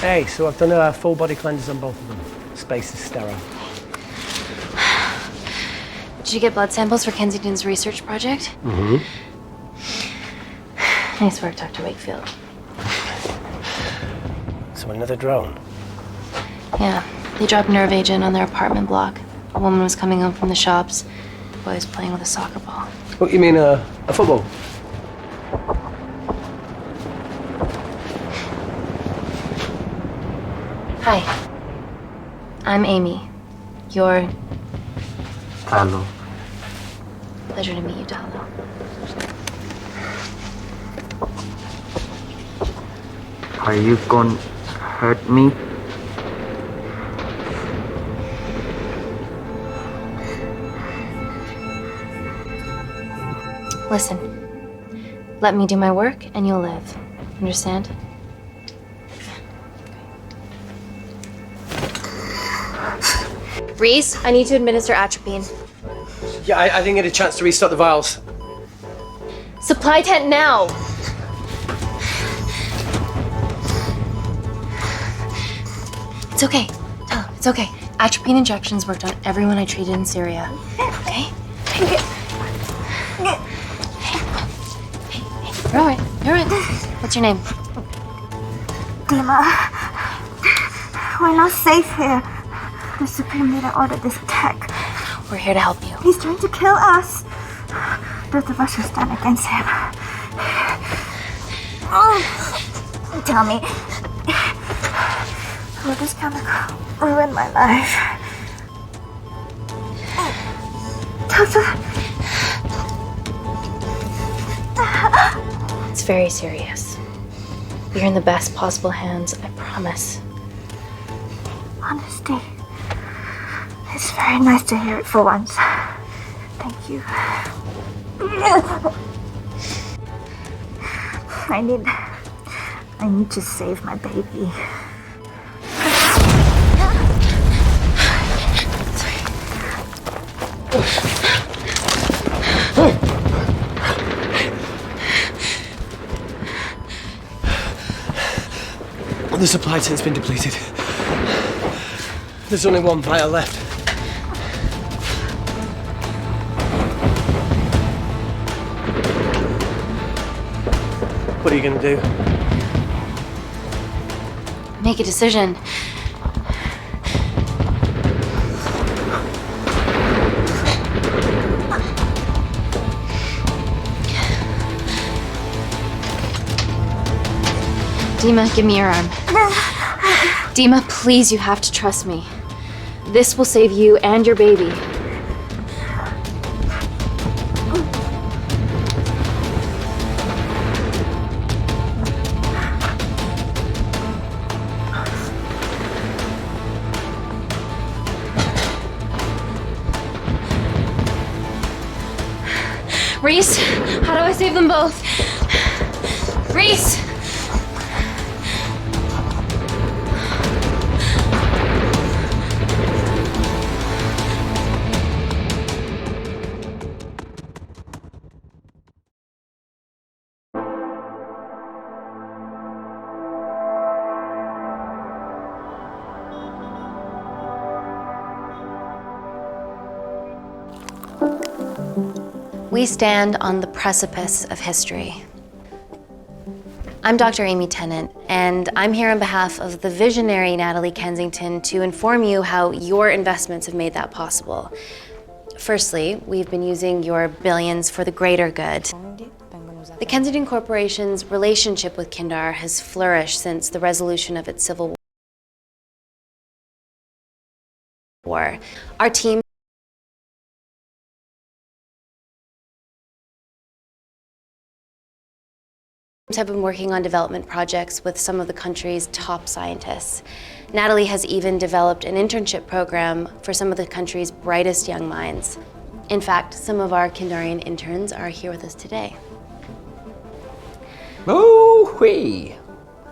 Okay, so I've done a full body cleanse on both of them. Space is sterile. Did you get blood samples for Kensington's research project? Mm-hmm. Nice work, Dr. Wakefield. So another drone. Yeah, they dropped nerve agent on their apartment block. A woman was coming home from the shops. The boy was playing with a soccer ball. What, you mean a football? Hi. I'm Amy. You're... Hello. Pleasure to meet you, Talo. Are you gonna hurt me? Listen. Let me do my work and you'll live. Understand? Reese, I need to administer atropine. Yeah, I didn't get a chance to restock the vials. Supply tent now! It's okay. Tell him, it's okay. Atropine injections worked on everyone I treated in Syria. Okay? Hey, you're all right. You're all right. What's your name? Dima, we're not safe here. The Supreme Leader ordered this attack. We're here to help you. He's trying to kill us. Both of us will stand against him. Oh, tell me, will this chemical ruin my life? Doctor. It's very serious. You're in the best possible hands, I promise. Honesty. It's very nice to hear it for once. Thank you. I need to save my baby. The supply tent's been depleted. There's only one vial left. What are you gonna do? Make a decision. Dima, give me your arm. Dima, please, you have to trust me. This will save you and your baby. Reese, how do I save them both? Reese! We stand on the precipice of history. I'm Dr. Amy Tennant, and I'm here on behalf of the visionary Natalie Kensington to inform you how your investments have made that possible. Firstly, we've been using your billions for the greater good. The Kensington Corporation's relationship with Kindar has flourished since the resolution of its civil war. Our team have been working on development projects with some of the country's top scientists. Natalie has even developed an internship program for some of the country's brightest young minds. In fact, some of our Kindarian interns are here with us today. Oh-wee!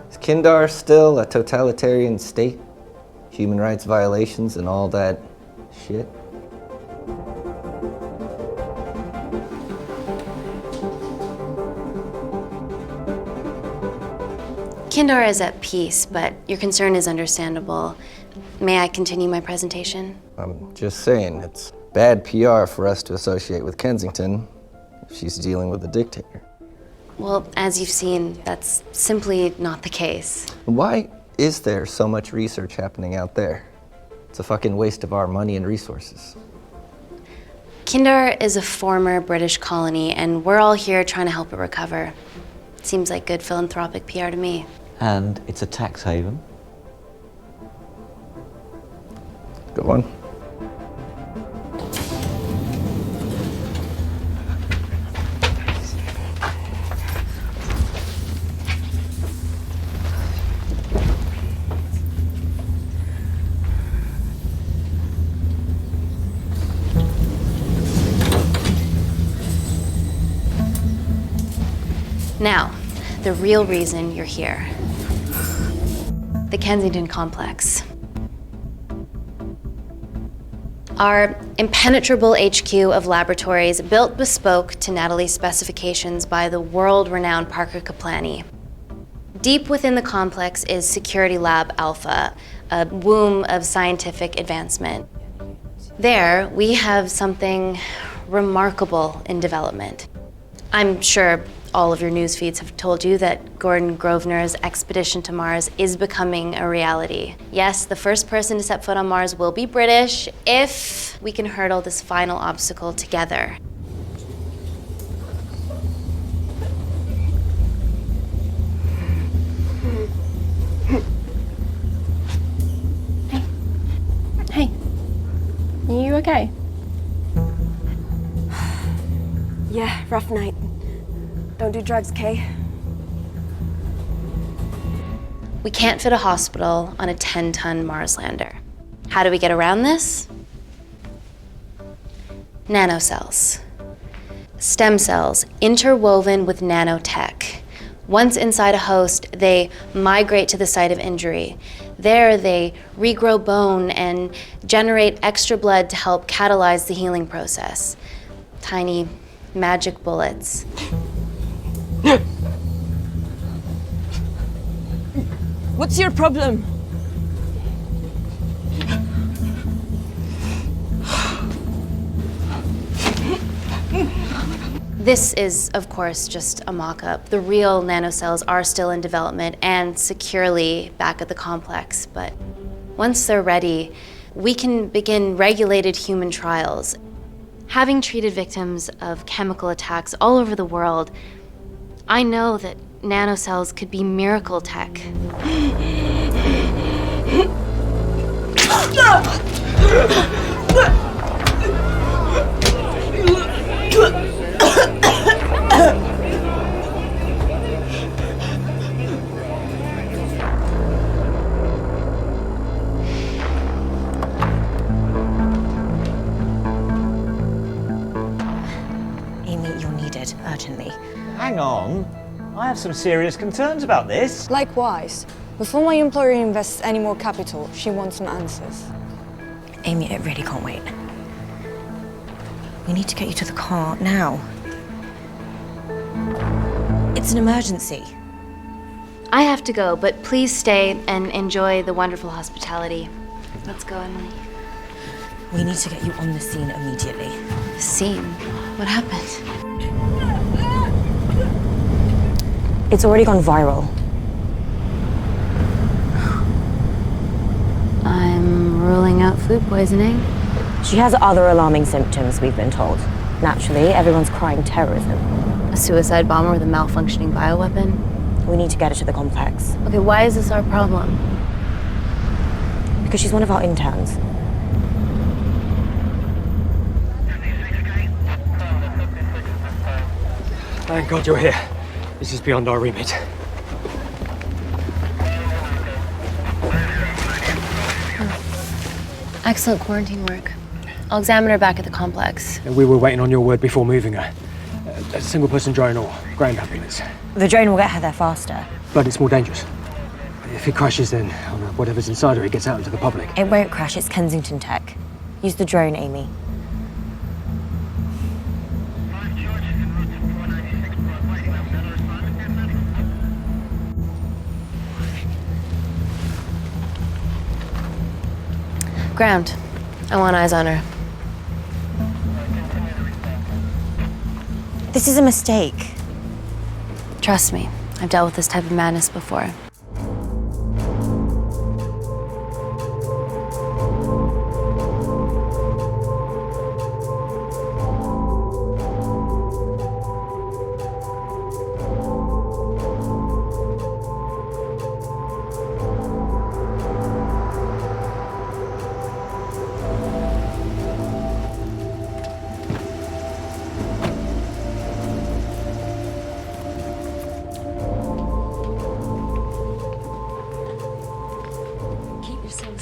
Is Kindar still a totalitarian state? Human rights violations and all that shit? Kindar is at peace, but your concern is understandable. May I continue my presentation? I'm just saying, it's bad PR for us to associate with Kensington if she's dealing with a dictator. Well, as you've seen, that's simply not the case. Why is there so much research happening out there? It's a fucking waste of our money and resources. Kindar is a former British colony, and we're all here trying to help it recover. Seems like good philanthropic PR to me. And it's a tax haven. Good one. Now, the real reason you're here. The Kensington Complex. Our impenetrable HQ of laboratories built bespoke to Natalie's specifications by the world-renowned Parker Kaplani. Deep within the complex is Security Lab Alpha, a womb of scientific advancement. There, we have something remarkable in development. I'm sure all of your news feeds have told you that Gordon Grosvenor's expedition to Mars is becoming a reality. Yes, the first person to set foot on Mars will be British if we can hurdle this final obstacle together. Hey, are you okay? Yeah, rough night. Don't do drugs, Kay. We can't fit a hospital on a 10-ton Mars lander. How do we get around this? Nanocells. Stem cells interwoven with nanotech. Once inside a host, they migrate to the site of injury. There, they regrow bone and generate extra blood to help catalyze the healing process. Tiny magic bullets. What's your problem? This is, of course, just a mock-up. The real nanocells are still in development and securely back at the complex, but once they're ready, we can begin regulated human trials. Having treated victims of chemical attacks all over the world, I know that nanocells could be miracle tech. Amy, you're needed urgently. Hang on. I have some serious concerns about this. Likewise. Before my employer invests any more capital, she wants some answers. Amy, it really can't wait. We need to get you to the car now. It's an emergency. I have to go, but please stay and enjoy the wonderful hospitality. Let's go, Emily. We need to get you on the scene immediately. The scene? What happened? It's already gone viral. I'm ruling out food poisoning. She has other alarming symptoms, we've been told. Naturally, everyone's crying terrorism. A suicide bomber with a malfunctioning bioweapon? We need to get her to the complex. Okay, why is this our problem? Because she's one of our interns. Thank God you're here. This is beyond our remit. Excellent quarantine work. I'll examine her back at the complex. We were waiting on your word before moving her. A single-person drone or ground ambulance. The drone will get her there faster. But it's more dangerous. If it crashes, then whatever's inside her, it gets out into the public. It won't crash, it's Kensington tech. Use the drone, Amy. ground. I want eyes on her. This is a mistake. Trust me, I've dealt with this type of madness before.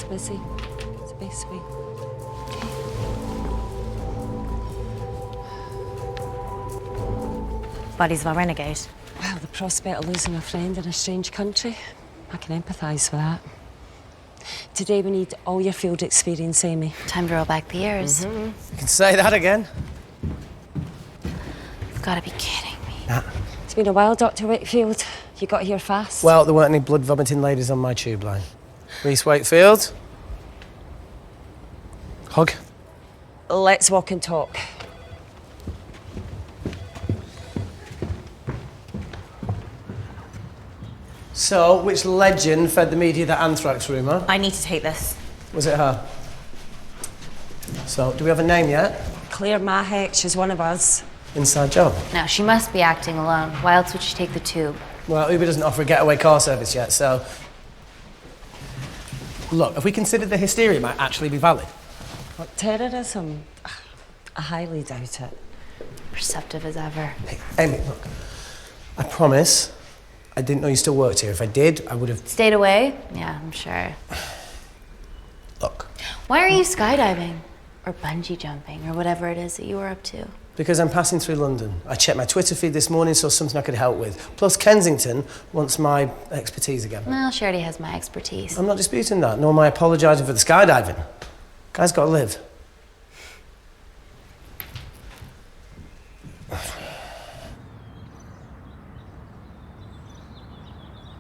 Busy. It's the best way. Buddies of a renegade. Well, the prospect of losing a friend in a strange country, I can empathise with that. Today we need all your field experience, Amy. Time to roll back the years. You can say that again. You've got to be kidding me. Nah. It's been a while, Dr. Wakefield. You got here fast. Well, there weren't any blood-vomiting ladies on my tube line. Reese Wakefield. Hug. Let's walk and talk. So, which legend fed the media that anthrax rumour? I need to take this. Was it her? So, do we have a name yet? Claire Mahek, she's one of us. Inside job. Now, she must be acting alone. Why else would she take the tube? Well, Uber doesn't offer a getaway car service yet, so... Look, have we considered the hysteria might actually be valid? What, terrorism? I highly doubt it. Perceptive as ever. Hey, Amy, look. I promise I didn't know you still worked here. If I did, I would have... Stayed away? Yeah, I'm sure. Look. Why are you skydiving? Or bungee jumping, or whatever it is that you were up to? Because I'm passing through London. I checked my Twitter feed this morning, saw something I could help with. Plus, Kensington wants my expertise again. Well, she already has my expertise. I'm not disputing that, nor am I apologising for the skydiving. Guy's got to live.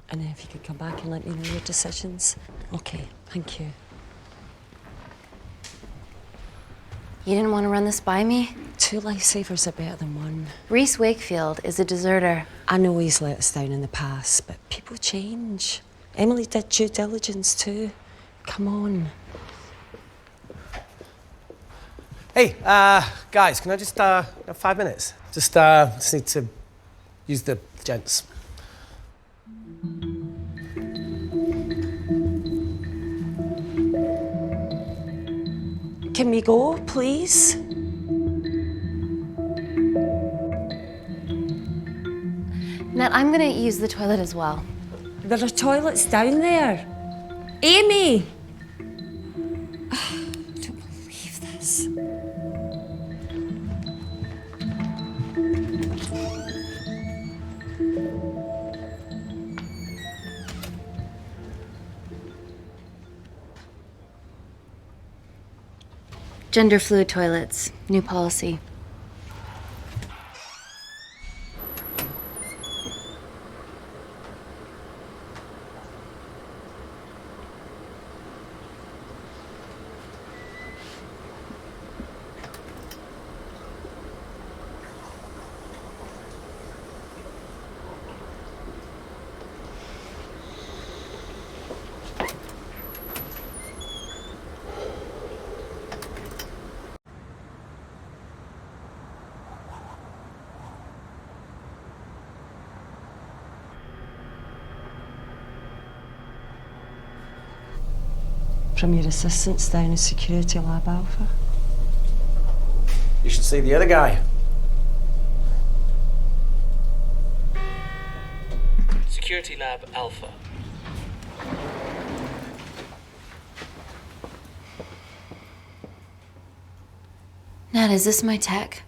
And if you could come back and let me know your decisions. Okay, thank you. You didn't want to run this by me? 2 lifesavers are better than 1. Reese Wakefield is a deserter. I know he's let us down in the past, but people change. Emily did due diligence too. Come on. Hey, guys, can I just, have 5 minutes? Just need to use the gents. Can we go, please? Nat, I'm gonna use the toilet as well. There are toilets down there. Amy! I don't believe this. Gender fluid toilets, new policy. From your assistants down in Security Lab Alpha. You should see the other guy. Security Lab Alpha. Nat, is this my tech?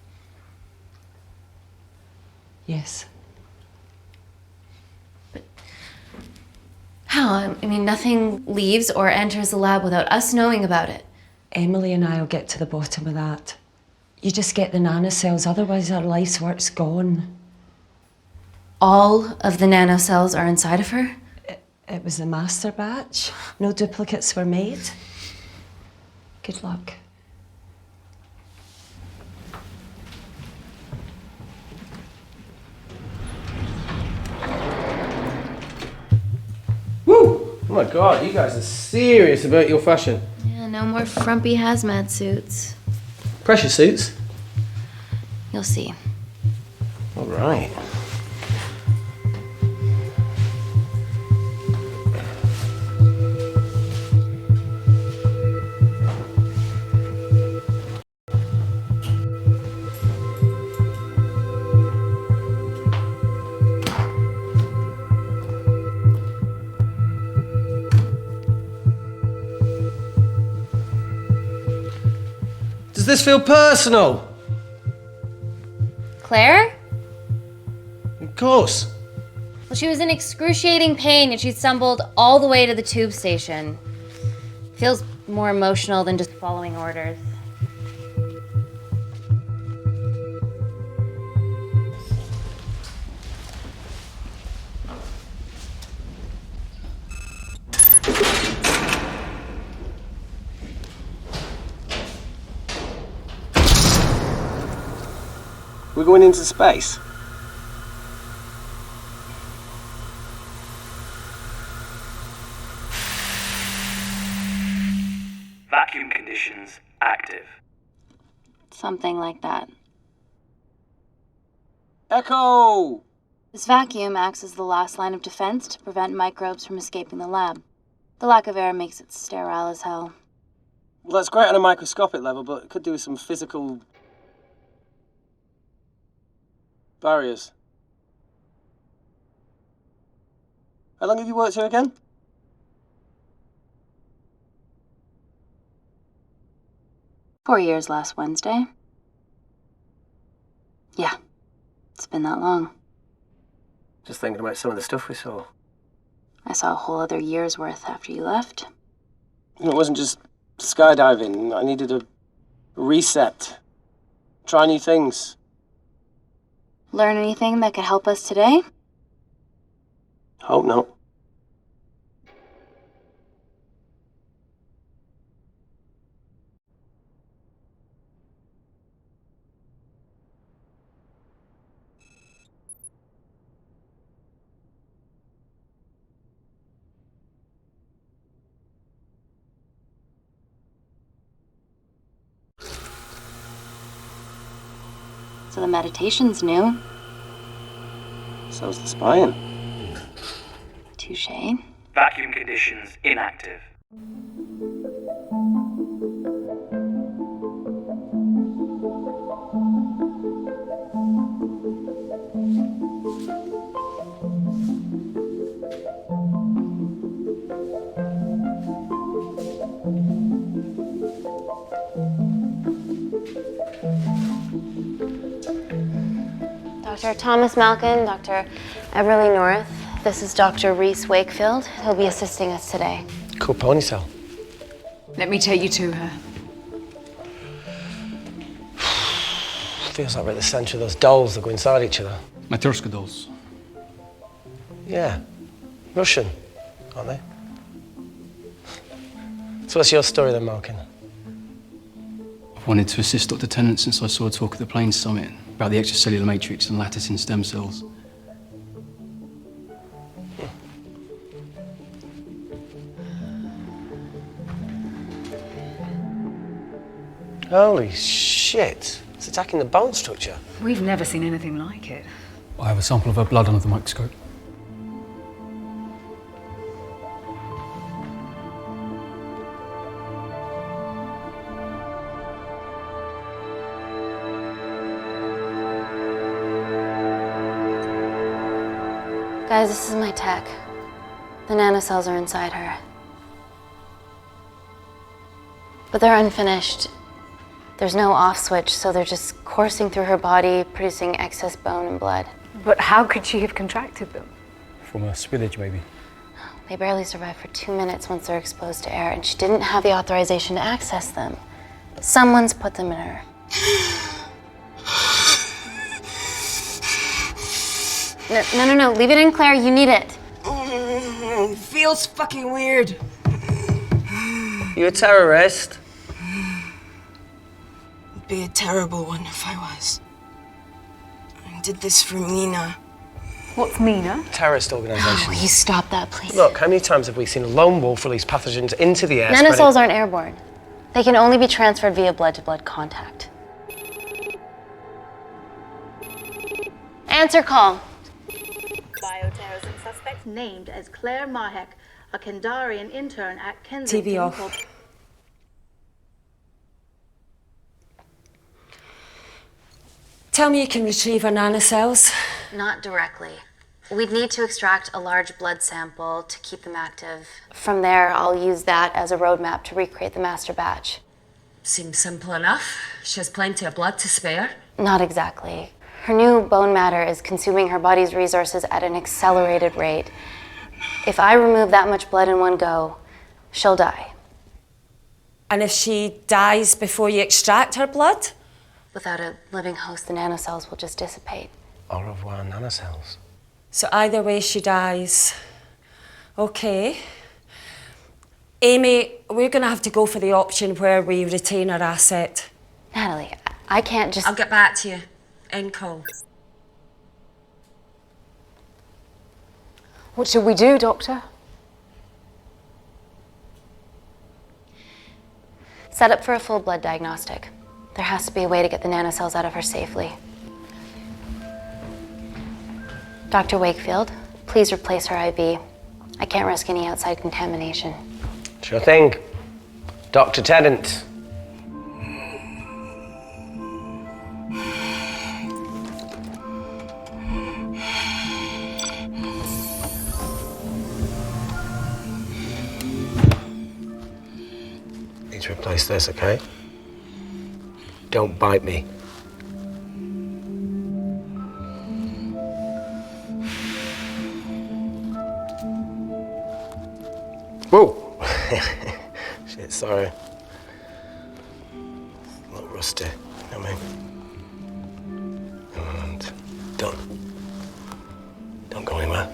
Yes. How? I mean, nothing leaves or enters the lab without us knowing about it. Emily and I will get to the bottom of that. You just get the nanocells, otherwise our life's work's gone. All of the nanocells are inside of her? It was the master batch. No duplicates were made. Good luck. Woo! Oh my god, you guys are serious about your fashion. Yeah, no more frumpy hazmat suits. Pressure suits? You'll see. All right. Does this feel personal? Claire? Of course. Well, she was in excruciating pain and she stumbled all the way to the tube station. Feels more emotional than just following orders. We're going into space. Vacuum conditions active. Something like that. Echo! This vacuum acts as the last line of defense to prevent microbes from escaping the lab. The lack of air makes it sterile as hell. Well, that's great on a microscopic level, but it could do with some physical barriers. How long have you worked here again? "4 years last Wednesday." Yeah, it's been that long. Just thinking about some of the stuff we saw. I saw a whole other year's worth after you left. It wasn't just skydiving. I needed a reset. Try new things. Learn anything that could help us today? Hope not. So the meditation's new. So's the spying. Touché. Vacuum conditions inactive. Dr. Thomas Malkin, Dr. Everly North. This is Dr. Reese Wakefield. He'll be assisting us today. Cool ponytail. Let me take you to her. Feels like we're at the centre of those dolls that go inside each other. Matryoshka dolls. Yeah. Russian, aren't they? So what's your story then, Malkin? I've wanted to assist Dr. Tennant since I saw a talk at the Plains Summit about the extracellular matrix and lattice in stem cells. Holy shit. It's attacking the bone structure. We've never seen anything like it. I have a sample of her blood under the microscope. Guys, this is my tech. The nanocells are inside her. But they're unfinished. There's no off switch, so they're just coursing through her body, producing excess bone and blood. But how could she have contracted them? From a spillage, maybe. They barely survive for 2 minutes once they're exposed to air, and she didn't have the authorization to access them. Someone's put them in her. No, leave it in, Claire, you need it. Feels fucking weird. You a terrorist? be a terrible one if I was. I did this for Mina. What's Mina? Terrorist organisation. Please stop that, please. Look, how many times have we seen a lone wolf release pathogens into the air? Nanocells aren't airborne. They can only be transferred via blood-to-blood contact. Answer call. Bioterrorism suspect named as Claire Mahek, a Kendarian intern at Kensington. TV off. Tell me you can retrieve our nanocells. Not directly. We'd need to extract a large blood sample to keep them active. From there, I'll use that as a roadmap to recreate the master batch. Seems simple enough. She has plenty of blood to spare. Not exactly. Her new bone matter is consuming her body's resources at an accelerated rate. If I remove that much blood in one go, she'll die. And if she dies before you extract her blood? Without a living host, the nanocells will just dissipate. Au revoir, nanocells. So either way she dies. Okay. Amy, we're gonna have to go for the option where we retain our asset. Natalie, I can't just... I'll get back to you. End call. What should we do, Doctor? Set up for a full blood diagnostic. There has to be a way to get the nanocells out of her safely. Dr. Wakefield, please replace her IV. I can't risk any outside contamination. Sure thing. Dr. Tennant. Need to replace this, okay? Don't bite me. Whoa! Shit, sorry. A little rusty, you know what I mean? And don't go anywhere.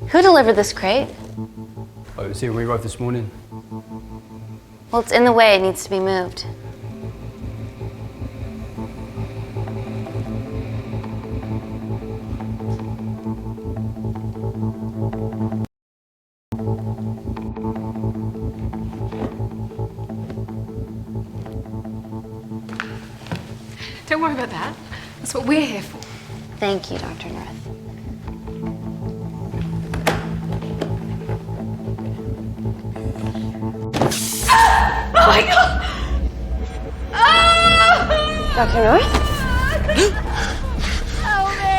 Who delivered this crate? Oh, it was here when we arrived this morning. Well, it's in the way. It needs to be moved. Don't worry about that. That's what we're here for. Thank you, Dr. North. Oh my God! Dr. North? Help me!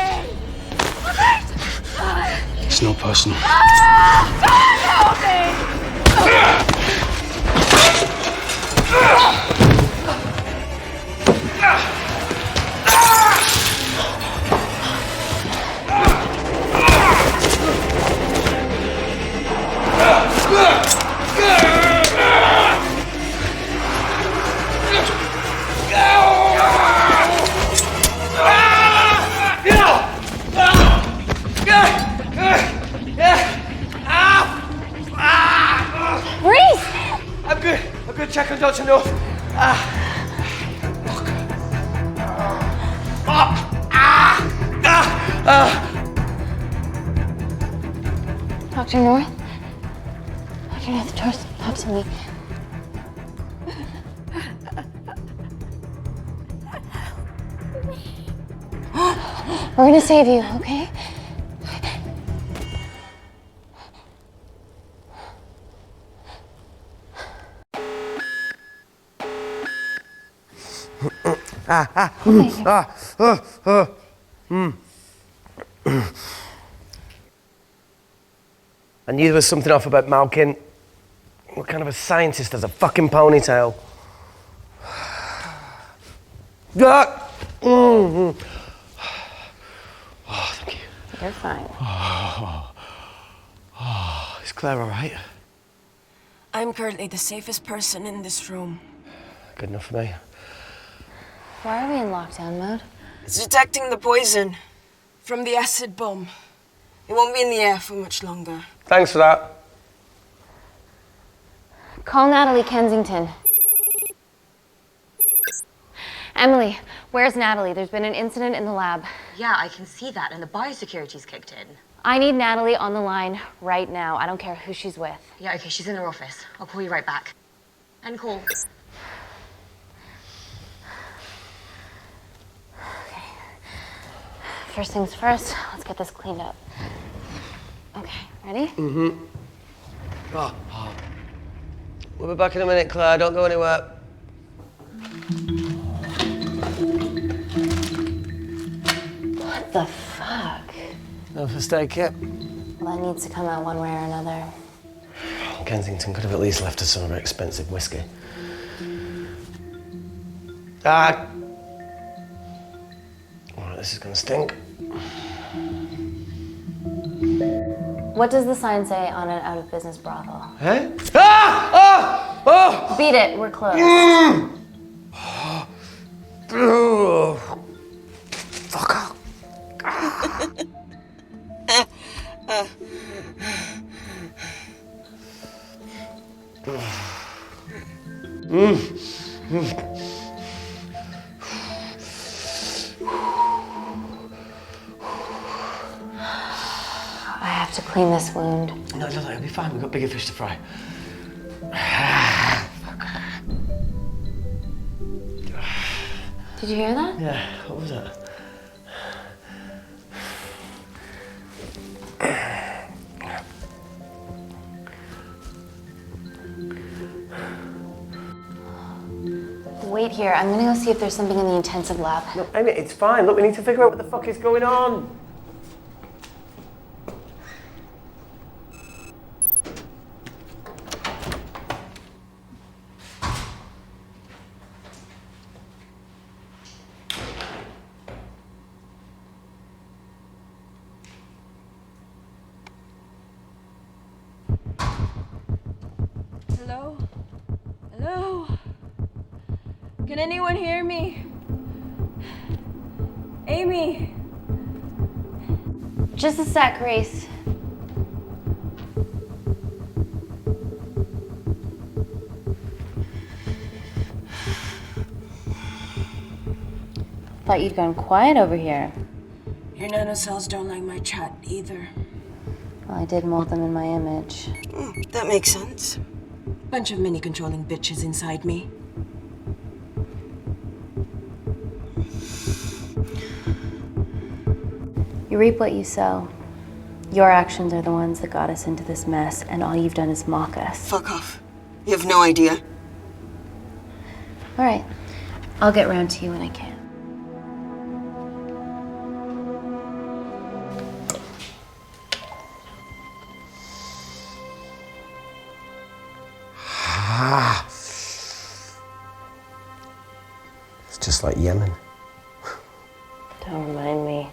It's not personal. Help me! I'm good. Check on Dr. North. Dr. North? Dr. North, talk to me. We're gonna save you, okay? I knew there was something off about Malkin. What kind of a scientist has a fucking ponytail? Oh, thank you. You're fine. Is Claire all right? I'm currently the safest person in this room. Good enough for me. Why are we in lockdown mode? It's detecting the poison from the acid bomb. It won't be in the air for much longer. Thanks for that. Call Natalie Kensington. Emily, where's Natalie? There's been an incident in the lab. Yeah, I can see that, and the biosecurity's kicked in. I need Natalie on the line right now. I don't care who she's with. Yeah, okay, she's in her office. I'll call you right back. End call. Okay. First things first, let's get this cleaned up. Okay, ready? Mm-hmm. Oh. We'll be back in a minute, Claire. Don't go anywhere. What the fuck? No first aid kit. Well, that needs to come out one way or another. Kensington could have at least left us some of her expensive whiskey. Ah! Alright, this is gonna stink. What does the sign say on an out-of-business brothel? Eh? Ah! Ah! Oh! Beat it, we're closed. Fuck off. I have to clean this wound. No, it'll be fine. We've got bigger fish to fry. Did you hear that? Yeah, what was that? Wait here. I'm gonna go see if there's something in the intensive lab. No, Amy, it's fine. Look, we need to figure out what the fuck is going on. Hello? Hello? Can anyone hear me? Amy? Just a sec, Grace. Thought you'd gone quiet over here. Your nanocells don't like my chat either. Well, I did mold them in my image. That makes sense. Bunch of mini-controlling bitches inside me. You reap what you sow. Your actions are the ones that got us into this mess, and all you've done is mock us. Fuck off. You have no idea. All right. I'll get round to you when I can. It's just like Yemen. Don't remind me.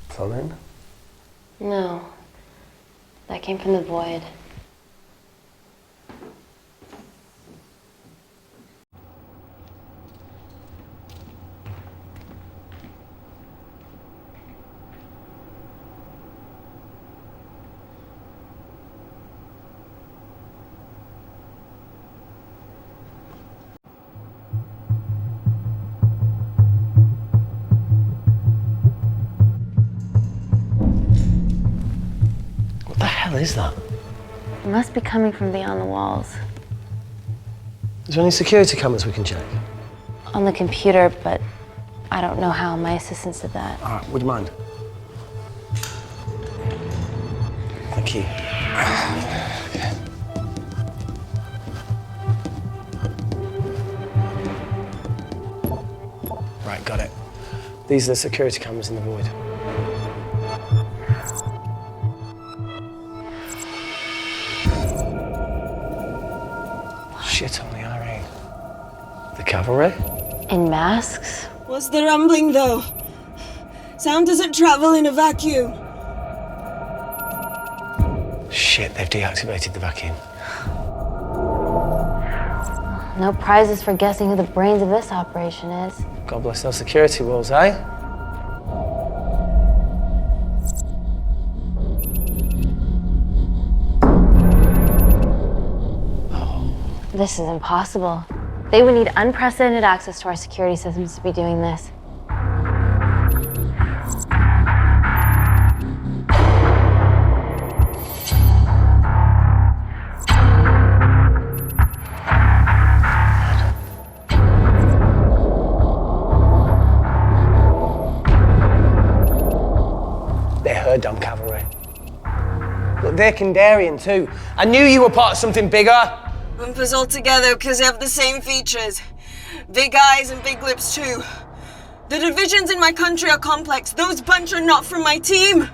Plumbing? No. That came from the void. What the hell is that? It must be coming from beyond the walls. Is there any security cameras we can check? On the computer, but I don't know how. My assistants did that. All right, would you mind? Thank you. Okay. Right, got it. These are the security cameras in the void. Shit on the RE. cavalry? In masks? What's the rumbling, though? Sound doesn't travel in a vacuum. Shit, they've deactivated the vacuum. No prizes for guessing who the brains of this operation is. God bless those security walls, eh? This is impossible. They would need unprecedented access to our security systems to be doing this. They're her damn cavalry. Look, they're Kandarian too. I knew you were part of something bigger. Bumpers all together because they have the same features. Big eyes and big lips too. The divisions in my country are complex. Those bunch are not from my team.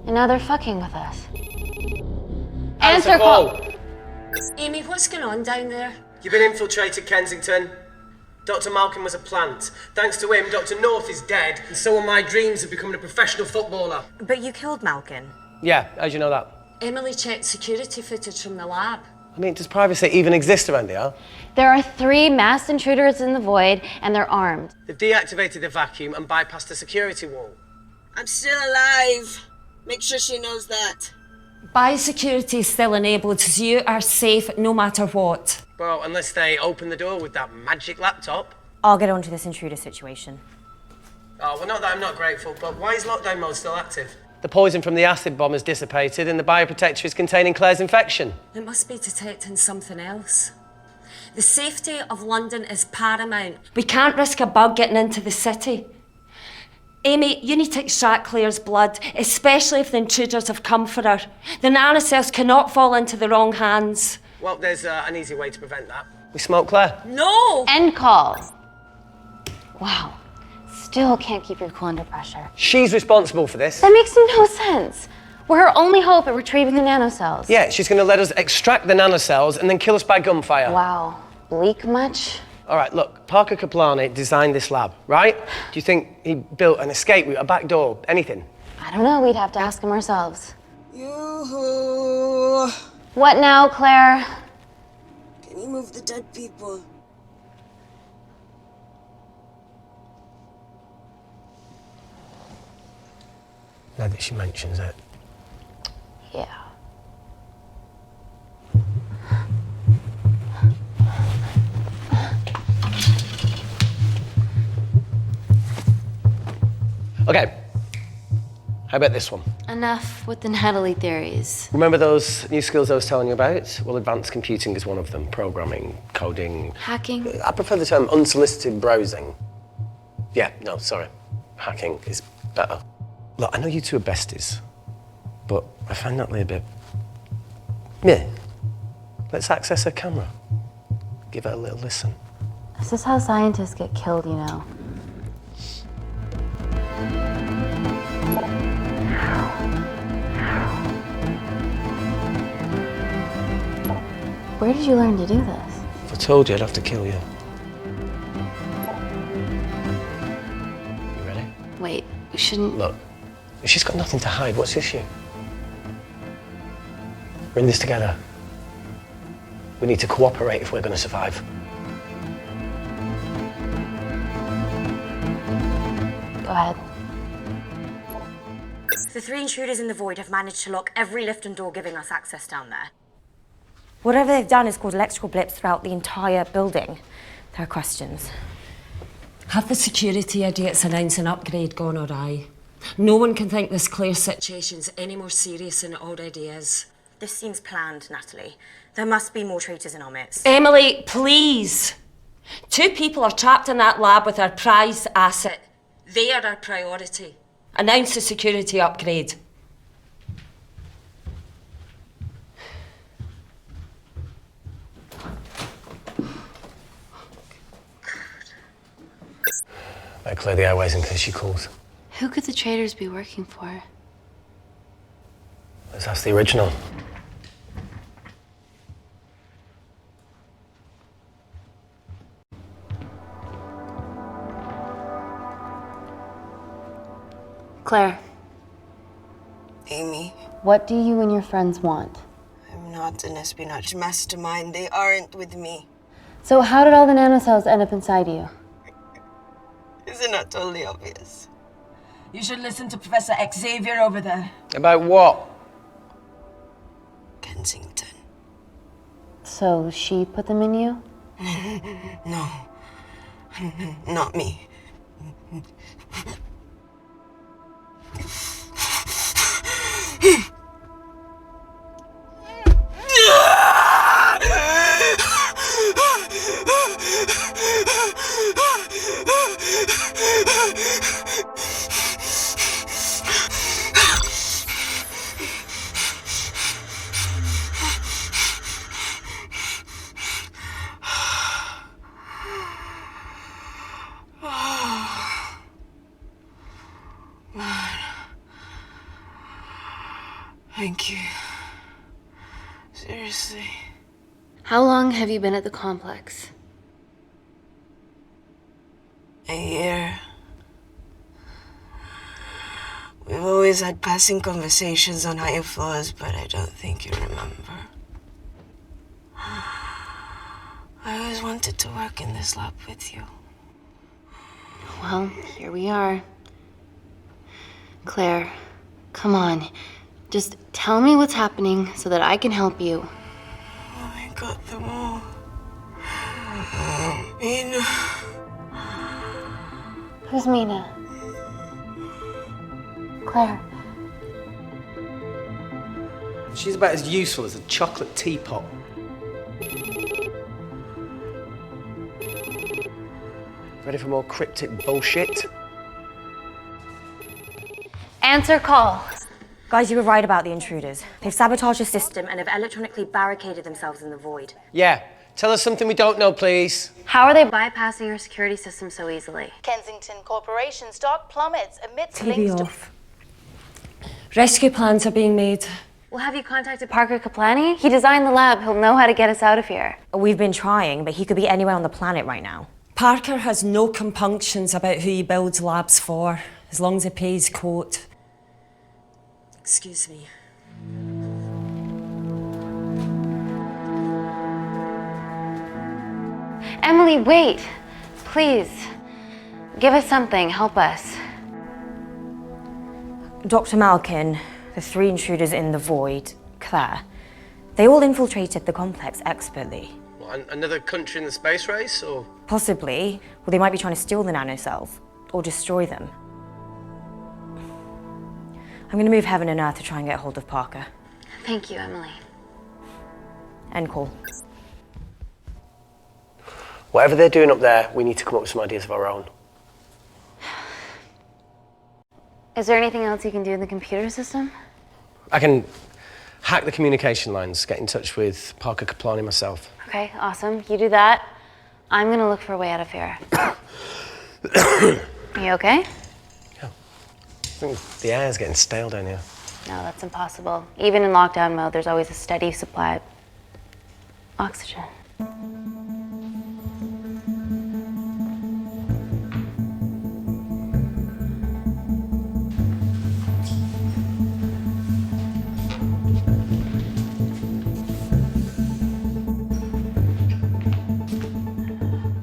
And now they're fucking with us. Answer call! Amy, what's going on down there? You've been infiltrated, Kensington. Dr. Malkin was a plant. Thanks to him, Dr. North is dead, and so are my dreams of becoming a professional footballer. But you killed Malkin. Yeah, how'd you know that? Emily checked security footage from the lab. I mean, does privacy even exist around here? There are 3 masked intruders in the void, and they're armed. They've deactivated the vacuum and bypassed the security wall. I'm still alive. Make sure she knows that. Biosecurity is still enabled, so you are safe no matter what. Well, unless they open the door with that magic laptop. I'll get onto this intruder situation. Oh, well, not that I'm not grateful, but why is lockdown mode still active? The poison from the acid bomb has dissipated and the bioprotector is containing Claire's infection. It must be detecting something else. The safety of London is paramount. We can't risk a bug getting into the city. Amy, you need to extract Claire's blood, especially if the intruders have come for her. The nanocells cannot fall into the wrong hands. Well, there's an easy way to prevent that. We smoke Claire. No! End call. Wow. Still can't keep your cool under pressure. She's responsible for this. That makes no sense. We're her only hope at retrieving the nanocells. Yeah, she's going to let us extract the nanocells and then kill us by gunfire. Wow. Bleak much? All right, look, Parker Kaplani designed this lab, right? Do you think he built an escape route, a back door, anything? I don't know. We'd have to ask him ourselves. Yoo-hoo. What now, Claire? Can you move the dead people? Now that she mentions it. Yeah. Okay. How about this one? Enough with the Natalie theories. Remember those new skills I was telling you about? Well, advanced computing is one of them. Programming, coding. Hacking? I prefer the term unsolicited browsing. Yeah, no, sorry. Hacking is better. Look, I know you two are besties, but I find Natalie a bit... meh. Let's access her camera. Give her a little listen. This is how scientists get killed, you know. Where did you learn to do this? If I told you, I'd have to kill you. You ready? Wait, we shouldn't... Look, she's got nothing to hide. What's the issue? We're in this together. We need to cooperate if we're going to survive. Go ahead. The 3 intruders in the void have managed to lock every lift and door giving us access down there. Whatever they've done is caused electrical blips throughout the entire building. There are questions. Have the security idiots announced an upgrade gone awry? No one can think this Claire situation's any more serious than it already is. This seems planned, Natalie. There must be more traitors in our midst. Emily, please! 2 people are trapped in that lab with our prized asset. They are our priority. Announce the security upgrade. Better clear the airways in case she calls. Who could the traitors be working for? 'Cause that's the original. Claire, Amy, what do you and your friends want? I'm not an espionage mastermind. They aren't with me. So how did all the nanocells end up inside you? Isn't that totally obvious? You should listen to Professor Xavier over there. About what? Kensington. So she put them in you? No. Not me. Thank you. Seriously. How long have you been at the complex? A year. We've always had passing conversations on higher floors, but I don't think you remember. I always wanted to work in this lab with you. Well, here we are. Claire, come on. Just tell me what's happening so that I can help you. I got them all. Mina. Who's Mina? Claire. She's about as useful as a chocolate teapot. Ready for more cryptic bullshit? Answer call. Guys, you were right about the intruders. They've sabotaged the system and have electronically barricaded themselves in the void. Yeah. Tell us something we don't know, please. How are they bypassing your security system so easily? Kensington Corporation stock plummets amidst TV links off. Rescue plans are being made. Well, have you contacted Parker Kaplani? He designed the lab. He'll know how to get us out of here. We've been trying, but he could be anywhere on the planet right now. Parker has no compunctions about who he builds labs for, as long as he pays quote. Excuse me. Emily, wait. Please. Give us something. Help us. Dr. Malkin, the 3 intruders in the void, Claire, they all infiltrated the complex expertly. What, another country in the space race, or? Possibly. Well, they might be trying to steal the nanocells or destroy them. I'm going to move heaven and earth to try and get hold of Parker. Thank you, Emily. End call. Whatever they're doing up there, we need to come up with some ideas of our own. Is there anything else you can do in the computer system? I can hack the communication lines, get in touch with Parker Kaplani myself. Okay, awesome. You do that. I'm going to look for a way out of here. You okay? I think the air's getting stale down here. No, that's impossible. Even in lockdown mode, there's always a steady supply of oxygen.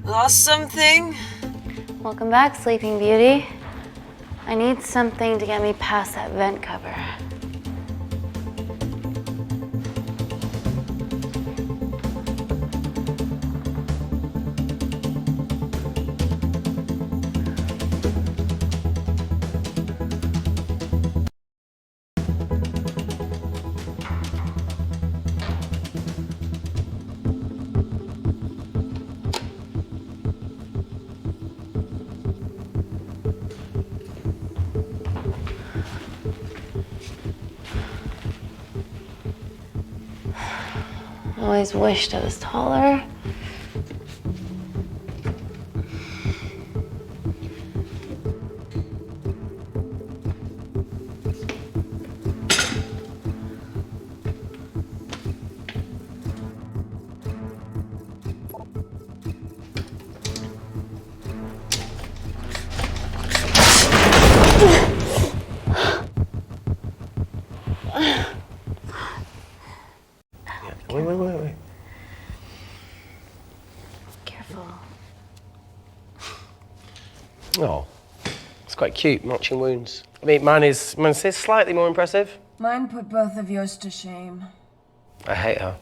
Lost something? Welcome back, Sleeping Beauty. I need something to get me past that vent cover. Always wished I was taller. Wait. Careful. Oh, it's quite cute, matching wounds. I mean, mine's slightly more impressive. Mine put both of yours to shame. I hate her.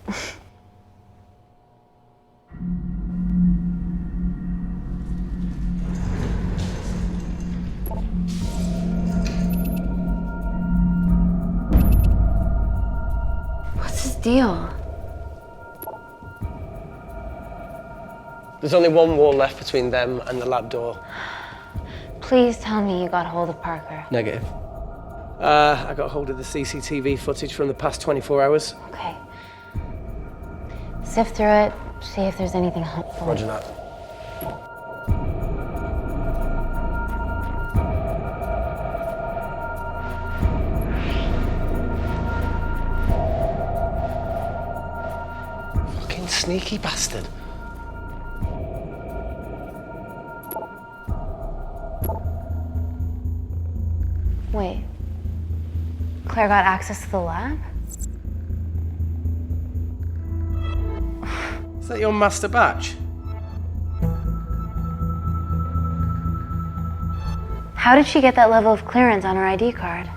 What's his deal? There's only one wall left between them and the lab door. Please tell me you got hold of Parker. Negative. I got hold of the CCTV footage from the past 24 hours. Okay. Sift through it, see if there's anything helpful. Roger that. Fucking sneaky bastard. Wait. Claire got access to the lab? Is that your master batch? How did she get that level of clearance on her ID card?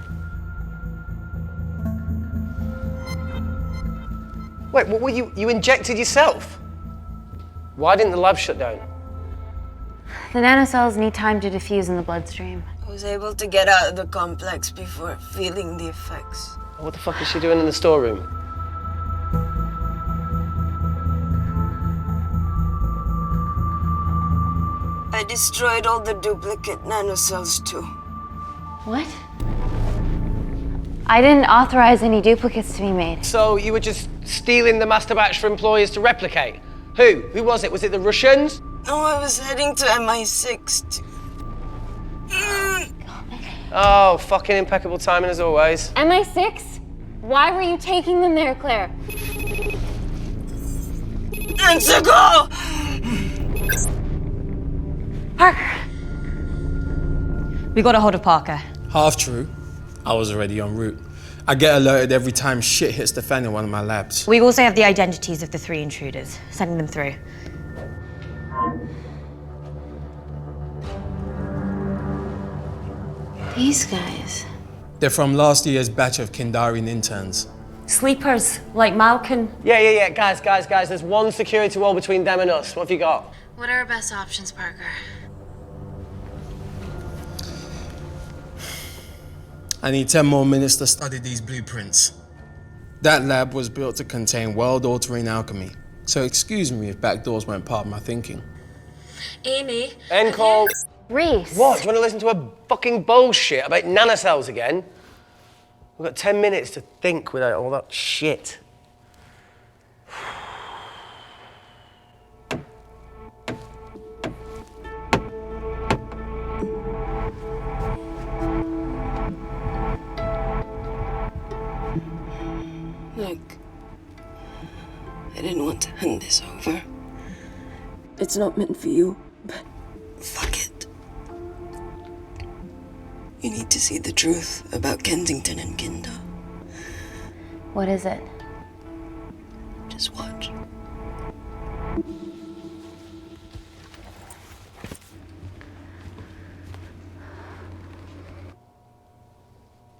Wait, what were you injected yourself? Why didn't the lab shut down? The nanocells need time to diffuse in the bloodstream. I was able to get out of the complex before feeling the effects. What the fuck is she doing in the storeroom? I destroyed all the duplicate nanocells too. What? I didn't authorize any duplicates to be made. So you were just stealing the master batch for employers to replicate? Who? Who was it? Was it the Russians? No, I was heading to MI6 Oh, fucking impeccable timing as always. MI6? Why were you taking them there, Claire? Let's go! Parker! We got a hold of Parker. Half true. I was already en route. I get alerted every time shit hits the fan in one of my labs. We also have the identities of the 3 intruders. Sending them through. These guys. They're from last year's batch of Kindarian interns. Sleepers, like Malkin. Yeah. Guys. There's one security wall between them and us. What have you got? What are our best options, Parker? I need 10 more minutes to study these blueprints. That lab was built to contain world-altering alchemy. So excuse me if backdoors weren't part of my thinking. Amy. End call. Reese. What? Do you want to listen to a fucking bullshit about nanocells again? We've got 10 minutes to think without all that shit. Look, I didn't want to hand this over. It's not meant for you, but fuck it. You need to see the truth about Kensington and Kinder. What is it? Just watch.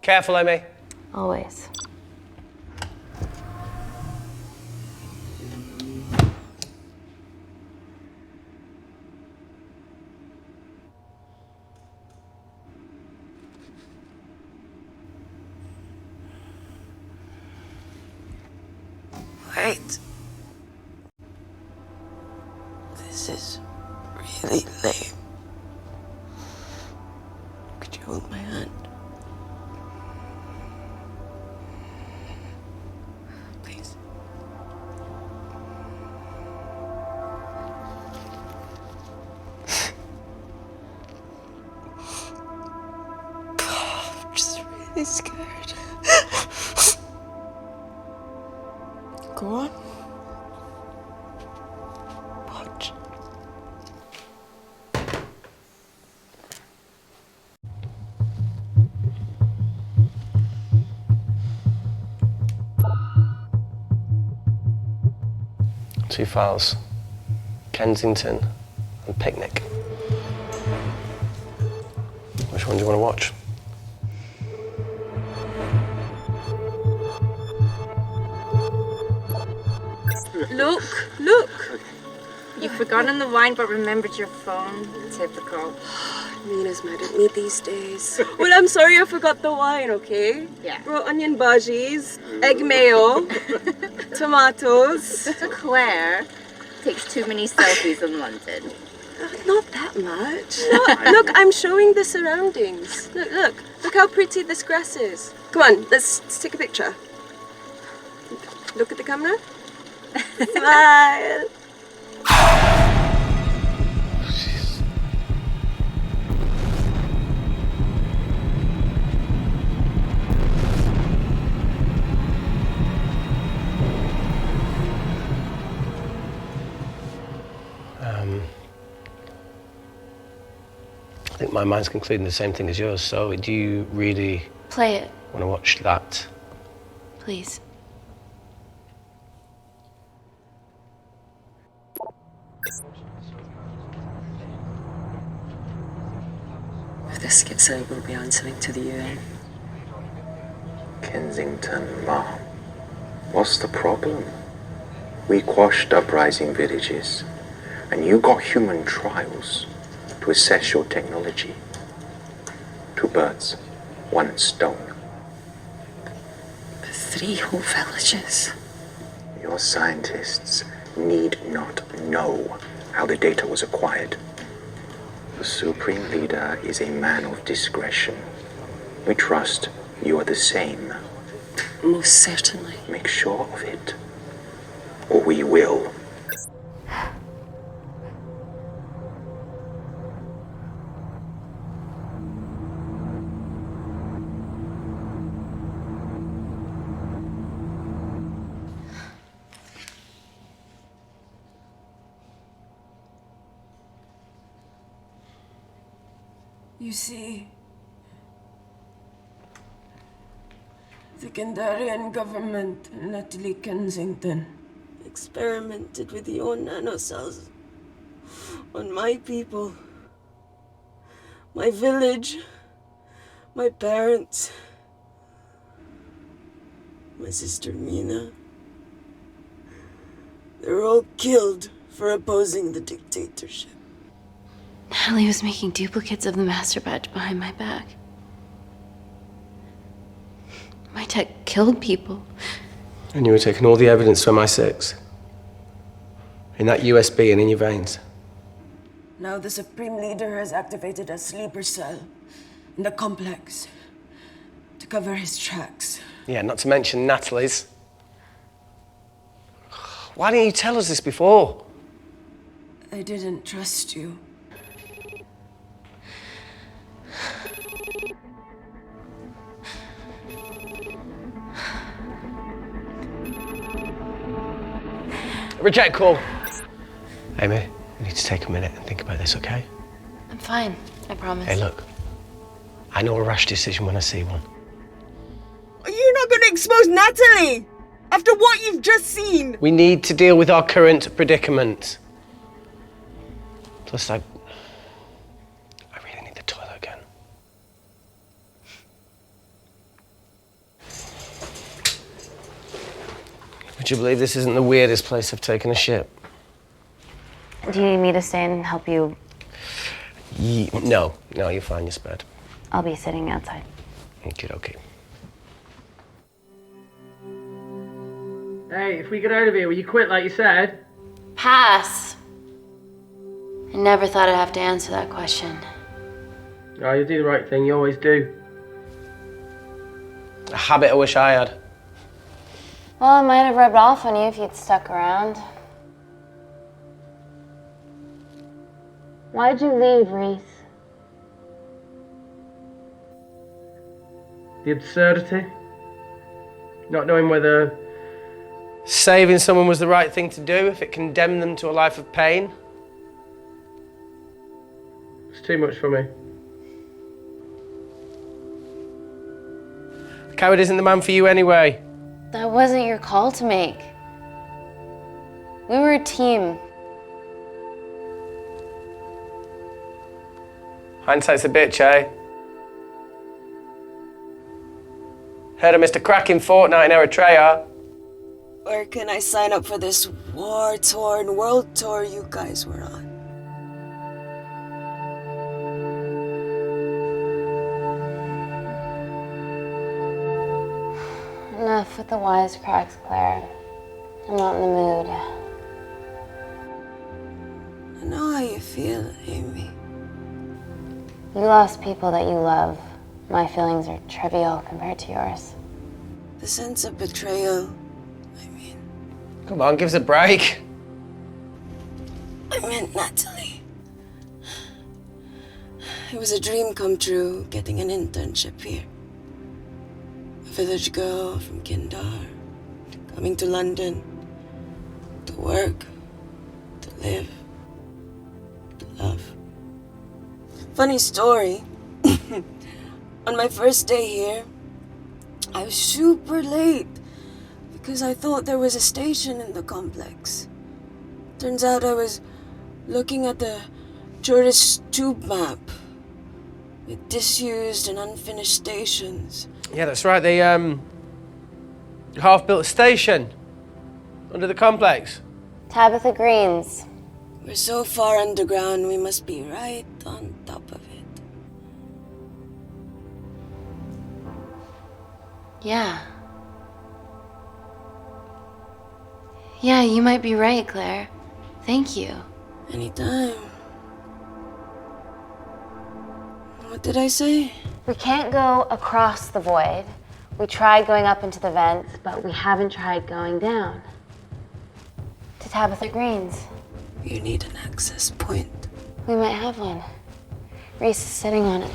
Careful, Amy. Always. Wait. This is really lame. Could you hold my hand? Please. I'm just really scared. Go on. Watch. Two files. Kensington and Picnic. Which one do you want to watch? Look! You've forgotten the wine but remembered your phone. Typical. Mina's mad at me these days. Well, I'm sorry I forgot the wine, okay? Yeah. Raw onion bhajis, egg mayo, tomatoes. Claire takes too many selfies in London. Not that much. Look, I'm showing the surroundings. Look how pretty this grass is. Come on, let's take a picture. Look at the camera. Smile. I think my mind's concluding the same thing as yours, so do you really Play it, want to watch that? please. If this gets out, we'll be answering to the UN. Kensington, Ma. What's the problem? We quashed uprising villages, and you got human trials to assess your technology. 2 birds, 1 stone. 3 whole villages. Your scientists need not know how the data was acquired. The Supreme Leader is a man of discretion. We trust you are the same. Most certainly. Make sure of it, or we will. You see, the Kandarian government and Natalie Kensington Experimented with your nanocells on my people, my village, my parents, my sister Mina. They were all killed for opposing the dictatorship. Natalie was making duplicates of the master batch behind my back. My tech killed people. And you were taking all the evidence from MI6? In that USB and in your veins? Now the Supreme Leader has activated a sleeper cell in the complex to cover his tracks. Yeah, not to mention Natalie's. Why didn't you tell us this before? I didn't trust you. Reject call. Amy, we need to take a minute and think about this, okay? I'm fine, I promise. Hey, look. I know a rash decision when I see one. Are you not going to expose Natalie? After what you've just seen? We need to deal with our current predicament. Plus, I really need the toilet again. Would you believe this isn't the weirdest place I've taken a shit? Do you need me to stay and help you? No, you're fine, you're spared. I'll be sitting outside. Okay. Hey, if we get out of here, will you quit like you said? Pass. I never thought I'd have to answer that question. Oh, you do the right thing, you always do. A habit I wish I had. Well, it might have rubbed off on you if you'd stuck around. Why'd you leave, Reese? The absurdity. Not knowing whether saving someone was the right thing to do if it condemned them to a life of pain. it's too much for me. The coward isn't the man for you anyway. That wasn't your call to make. We were a team. Hindsight's a bitch, eh? Heard of Mr. Cracking Fortnite in Eritrea? Where can I sign up for this war-torn world tour you guys were on? Enough with the wisecracks, Claire. I'm not in the mood. I know how you feel, Amy. You lost people that you love. My feelings are trivial compared to yours. The sense of betrayal. Come on, give us a break. I meant Natalie. It was a dream come true, getting an internship here. A village girl from Kindar, coming to London, to work, to live, to love. Funny story. On my first day here, I was super late because I thought there was a station in the complex. Turns out I was looking at the tourist tube map with disused and unfinished stations. Yeah, that's right. The half-built station under the complex. Tabitha Green's. We're so far underground, we must be right on top of it. Yeah. Yeah, you might be right, Claire. Thank you. Anytime. What did I say? We can't go across the void. We tried going up into the vents, but we haven't tried going down. To Tabitha Green's. You need an access point. We might have one. Reese is sitting on it.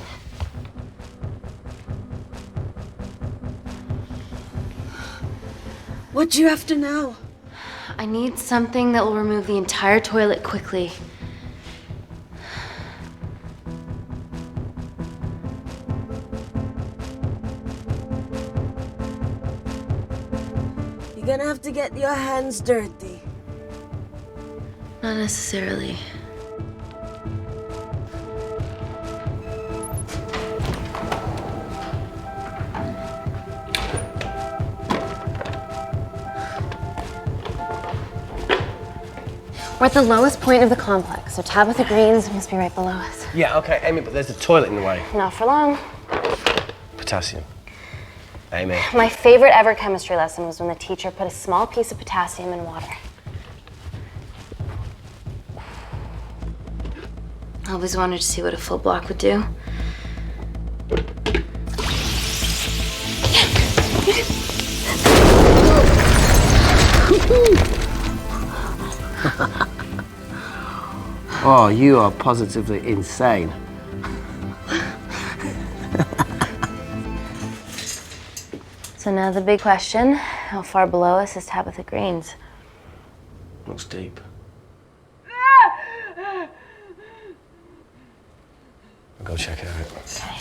What do you have to know? I need something that will remove the entire toilet quickly. You're gonna have to get your hands dirty. Not necessarily. We're at the lowest point of the complex, so Tabitha Green's must be right below us. Yeah, okay, Amy, but there's a toilet in the way. Not for long. Potassium. Amy. My favorite ever chemistry lesson was when the teacher put a small piece of potassium in water. I always wanted to see what a full block would do. Oh, you are positively insane. So now the big question, how far below us is Tabitha Green's? Looks deep. I'll go check it out. Okay.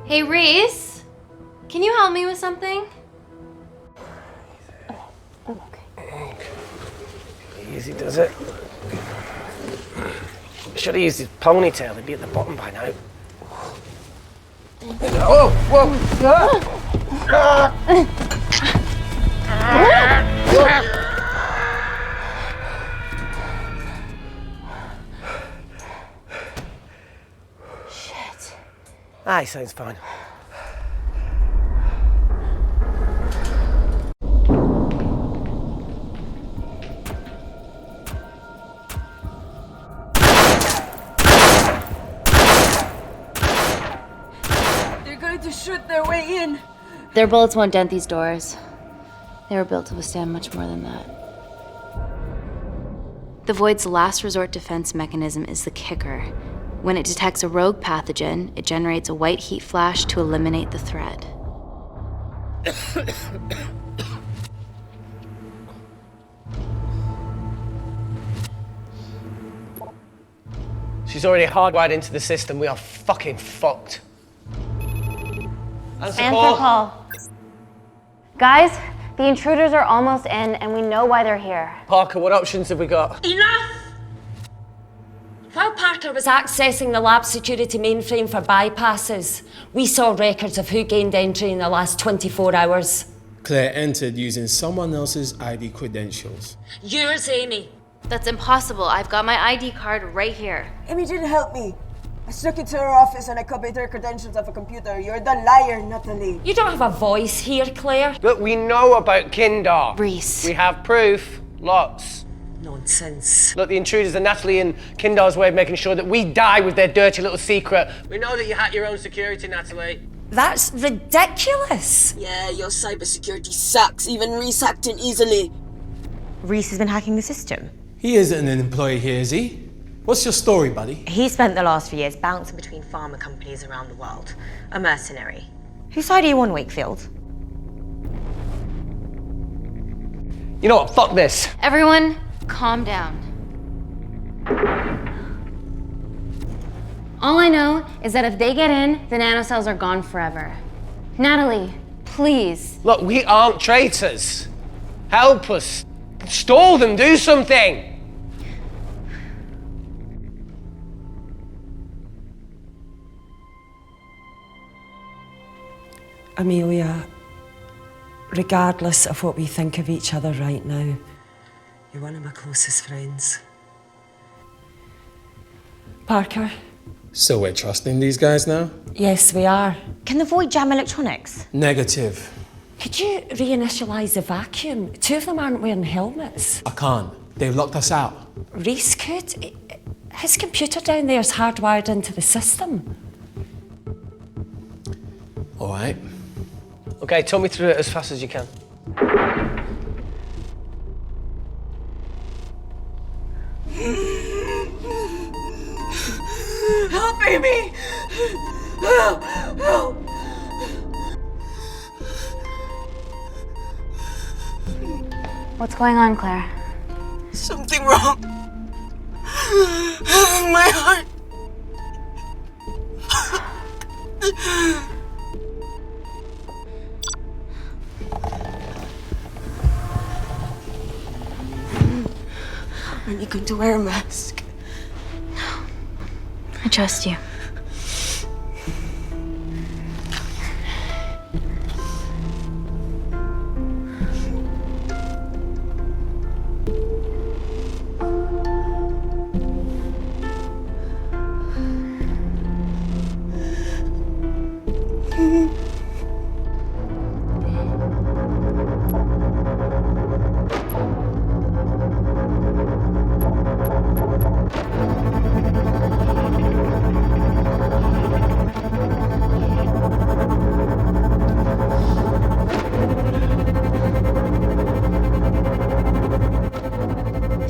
Hey, Reese, can you help me with something? Okay. Easy does it. Should have used his ponytail, he'd be at the bottom by now. Oh, whoa! Shit. Ah, he sounds fine. They're going to shoot their way in. Their bullets won't dent these doors. They were built to withstand much more than that. The Void's last resort defense mechanism is the kicker. When it detects a rogue pathogen, it generates a white heat flash to eliminate the threat. She's already hardwired into the system. We are fucking fucked. Answer call. Guys, the intruders are almost in, and we know why they're here. Parker, what options have we got? Enough! While Parker was accessing the lab security mainframe for bypasses, we saw records of who gained entry in the last 24 hours. Claire entered using someone else's ID credentials. Yours, Amy. That's impossible. I've got my ID card right here. Amy didn't help me. I snuck into her office and I copied her credentials off a computer. You're the liar, Natalie. You don't have a voice here, Claire. Look, we know about Kindar. Reese. We have proof. Lots. Nonsense. Look, the intruders are Natalie and Kindar's way of making sure that we die with their dirty little secret. We know that you hack your own security, Natalie. That's ridiculous. Yeah, your cybersecurity sucks. Even Reese hacked in easily. Reese has been hacking the system. He isn't an employee here, is he? What's your story, buddy? He spent the last few years bouncing between pharma companies around the world. A mercenary. Whose side are you on, Wakefield? You know what? Fuck this. Everyone, calm down. All I know is that if they get in, the nanocells are gone forever. Natalie, please. Look, we aren't traitors. Help us. Stall them. Do something. Amelia, regardless of what we think of each other right now, you're one of my closest friends. Parker? So we're trusting these guys now? Yes, we are. Can the void jam electronics? Negative. Could you reinitialize the vacuum? Two of them aren't wearing helmets. I can't. They've locked us out. Reese could. His computer down there is hardwired into the system. All right. Okay, talk me through it as fast as you can. Help, Amy! Help! Help! What's going on, Claire? Something wrong. My heart. Are you going to wear a mask? I trust you.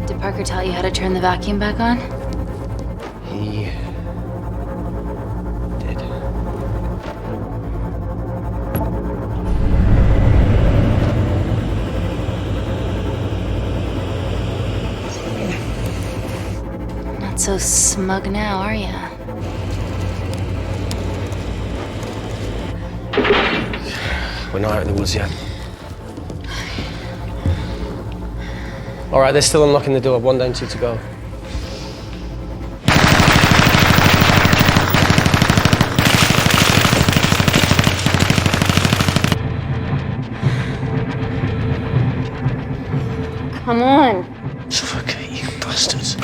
Did Parker tell you how to turn the vacuum back on? He did. Not so smug now, are you? We're not out of the woods yet. All right, they're still unlocking the door. 1 down, 2 to go. Come on. Suffocate, you bastards.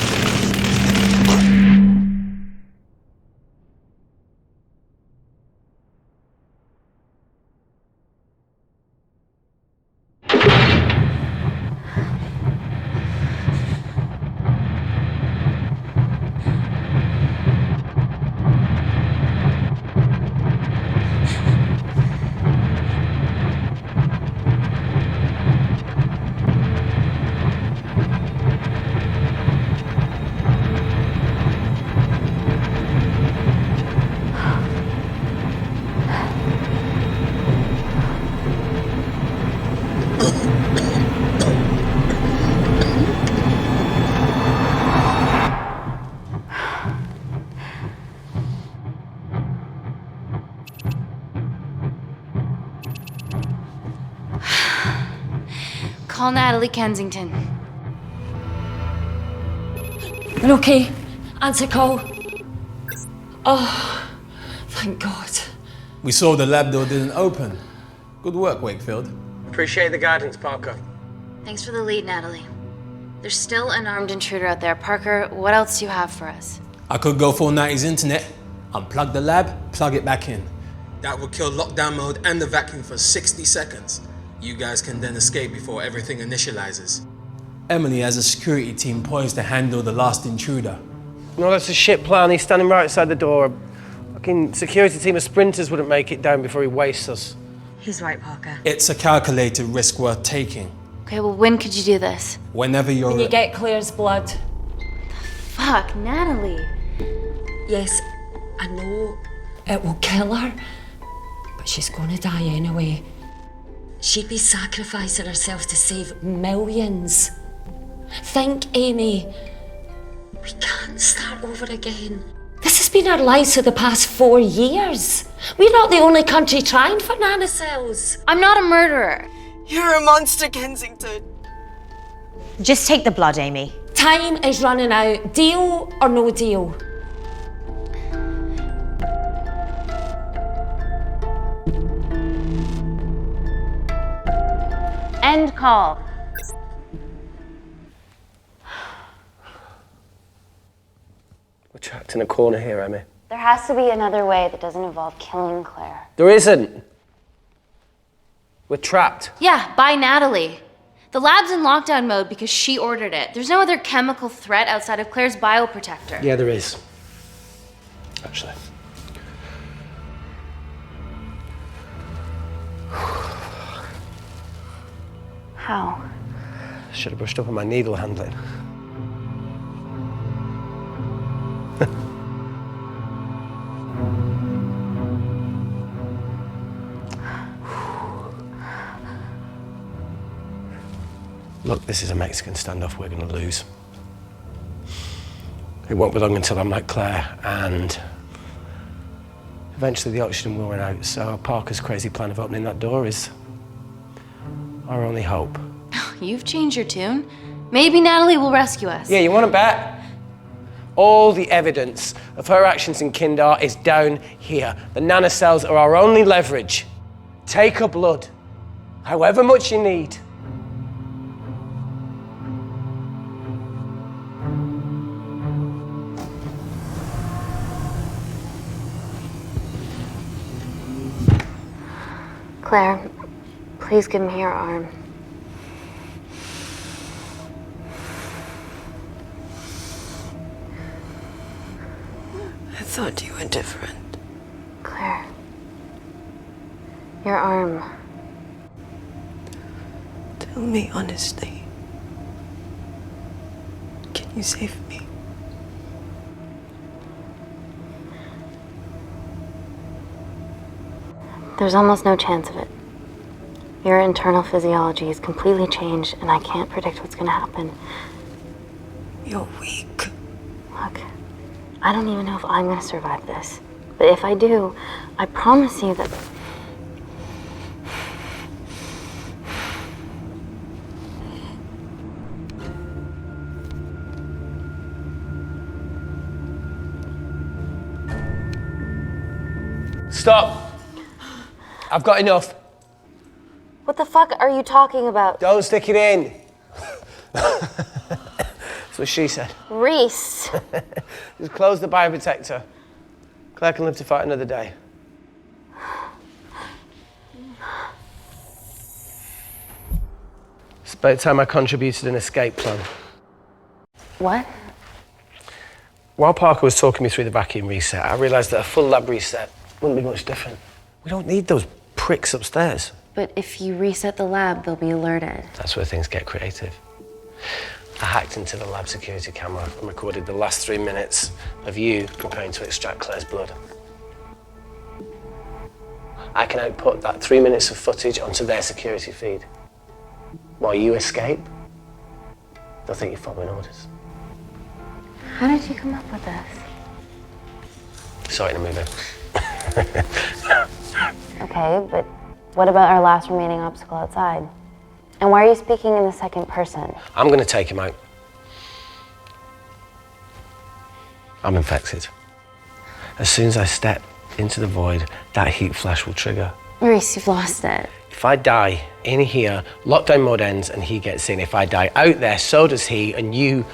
Call Natalie Kensington. You're okay? Answer call. Oh, thank God. We saw the lab door didn't open. Good work, Wakefield. Appreciate the guidance, Parker. Thanks for the lead, Natalie. There's still an armed intruder out there. Parker, what else do you have for us? I could go full 90s internet, unplug the lab, plug it back in. That would kill lockdown mode and the vacuum for 60 seconds. You guys can then escape before everything initializes. Emily has a security team poised to handle the last intruder. No, that's a shit plan. He's standing right outside the door. A fucking security team of sprinters wouldn't make it down before he wastes us. He's right, Parker. It's a calculated risk worth taking. Okay, well, when could you do this? Whenever you're... When you get Claire's blood. Fuck, Natalie. Yes, I know. It will kill her, but she's gonna die anyway. She'd be sacrificing herself to save millions. Think, Amy. We can't start over again. This has been our lives for the past 4 years. We're not the only country trying for nanocells. I'm not a murderer. You're a monster, Kensington. Just take the blood, Amy. Time is running out. Deal or no deal? End call. We're trapped in a corner here, Emmy. There has to be another way that doesn't involve killing Claire. There isn't. We're trapped. Yeah, by Natalie. The lab's in lockdown mode because she ordered it. There's no other chemical threat outside of Claire's bioprotector. Yeah, there is. Actually. How? Should have brushed up on my needle handling. Look, this is a Mexican standoff we're going to lose. It won't be long until I'm like Claire, and eventually the oxygen will run out, so Parker's crazy plan of opening that door is our only hope. You've changed your tune. Maybe Natalie will rescue us. Yeah, you want to bet? All the evidence of her actions in Kindar is down here. The nanocells are our only leverage. Take her blood, however much you need. Claire, please give me your arm. I thought you were different. Claire, your arm. Tell me honestly. Can you save me? There's almost no chance of it. Your internal physiology is completely changed, and I can't predict what's gonna happen. You're weak. Look, I don't even know if I'm gonna survive this. But if I do, I promise you that... Stop! I've got enough. What the fuck are you talking about? Don't stick it in. That's what she said. Reese. Just close the bioprotector. Claire can live to fight another day. It's about time I contributed an escape plan. What? While Parker was talking me through the vacuum reset, I realised that a full lab reset wouldn't be much different. We don't need those pricks upstairs. But if you reset the lab, they'll be alerted. That's where things get creative. I hacked into the lab security camera and recorded the last 3 minutes of you preparing to extract Claire's blood. I can output that 3 minutes of footage onto their security feed. While you escape, they'll think you're following orders. How did you come up with this? Saw it in a movie. Okay, but what about our last remaining obstacle outside? And why are you speaking in the second person? I'm going to take him out. I'm infected. As soon as I step into the void, that heat flash will trigger. Maurice, you've lost it. If I die in here, lockdown mode ends and he gets in. If I die out there, so does he, and you